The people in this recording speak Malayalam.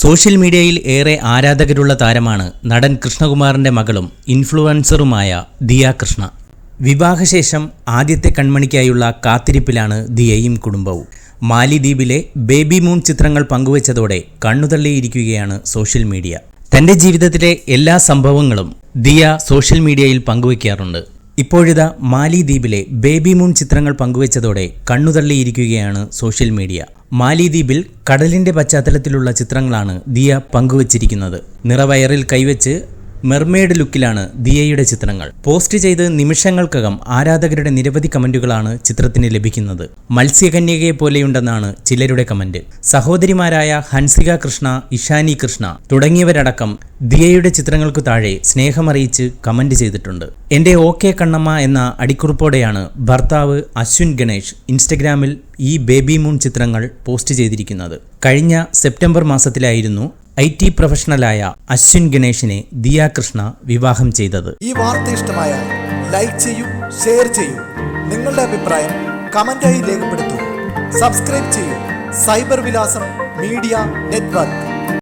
സോഷ്യൽ മീഡിയയിൽ ഏറെ ആരാധകരുള്ള താരമാണ് നടൻ കൃഷ്ണകുമാറിന്റെ മകളും ഇൻഫ്ലുവൻസറുമായ ദിയ കൃഷ്ണ. വിവാഹശേഷം ആദ്യത്തെ കൺമണിക്കായുള്ള കാത്തിരിപ്പിലാണ് ദിയയും കുടുംബവും. മാലിദ്വീപിലെ ബേബി മൂൺ ചിത്രങ്ങൾ പങ്കുവച്ചതോടെ കണ്ണുതള്ളിയിരിക്കുകയാണ് സോഷ്യൽ മീഡിയ. തന്റെ ജീവിതത്തിലെ എല്ലാ സംഭവങ്ങളും ദിയ സോഷ്യൽ മീഡിയയിൽ പങ്കുവയ്ക്കാറുണ്ട്. ഇപ്പോഴിതാ മാലിദ്വീപിലെ ബേബി മൂൺ ചിത്രങ്ങൾ പങ്കുവച്ചതോടെ കണ്ണുതള്ളിയിരിക്കുകയാണ് സോഷ്യൽ മീഡിയ. മാലിദ്വീപിൽ കടലിന്റെ പശ്ചാത്തലത്തിലുള്ള ചിത്രങ്ങളാണ് ദിയ പങ്കുവച്ചിരിക്കുന്നത്. നിറവയറിൽ കൈവച്ച് മെർമെയ്ഡ് ലുക്കിലാണ് ദിയയുടെ ചിത്രങ്ങൾ. പോസ്റ്റ് ചെയ്ത് നിമിഷങ്ങൾക്കകം ആരാധകരുടെ നിരവധി കമന്റുകളാണ് ചിത്രത്തിന് ലഭിക്കുന്നത്. മത്സ്യകന്യകയെ പോലെയുണ്ടെന്നാണ് ചിലരുടെ കമന്റ്. സഹോദരിമാരായ ഹൻസിക കൃഷ്ണ, ഇഷാനി കൃഷ്ണ തുടങ്ങിയവരടക്കം ദിയയുടെ ചിത്രങ്ങൾക്കു താഴെ സ്നേഹമറിയിച്ച് കമന്റ് ചെയ്തിട്ടുണ്ട്. എന്റെ ഓക്കെ കണ്ണമ്മ എന്ന അടിക്കുറിപ്പോടെയാണ് ഭർത്താവ് അശ്വിൻ ഗണേഷ് ഇൻസ്റ്റഗ്രാമിൽ ഈ ബേബി മൂൺ ചിത്രങ്ങൾ പോസ്റ്റ് ചെയ്തിരിക്കുന്നത്. കഴിഞ്ഞ സെപ്റ്റംബർ മാസത്തിലായിരുന്നു IT പ്രൊഫഷണലായ അശ്വിൻ ഗണേഷിനെ ദിയ കൃഷ്ണ വിവാഹം ചെയ്തത്. ഈ വാർത്ത ഇഷ്ടമായാൽ ലൈക്ക് ചെയ്യൂ, ഷെയർ ചെയ്യൂ. നിങ്ങളുടെ അഭിപ്രായം കമന്റായി രേഖപ്പെടുത്തൂ. സബ്സ്ക്രൈബ് ചെയ്യൂ. സൈബർ വിലാസം മീഡിയ നെറ്റ്വർക്ക്.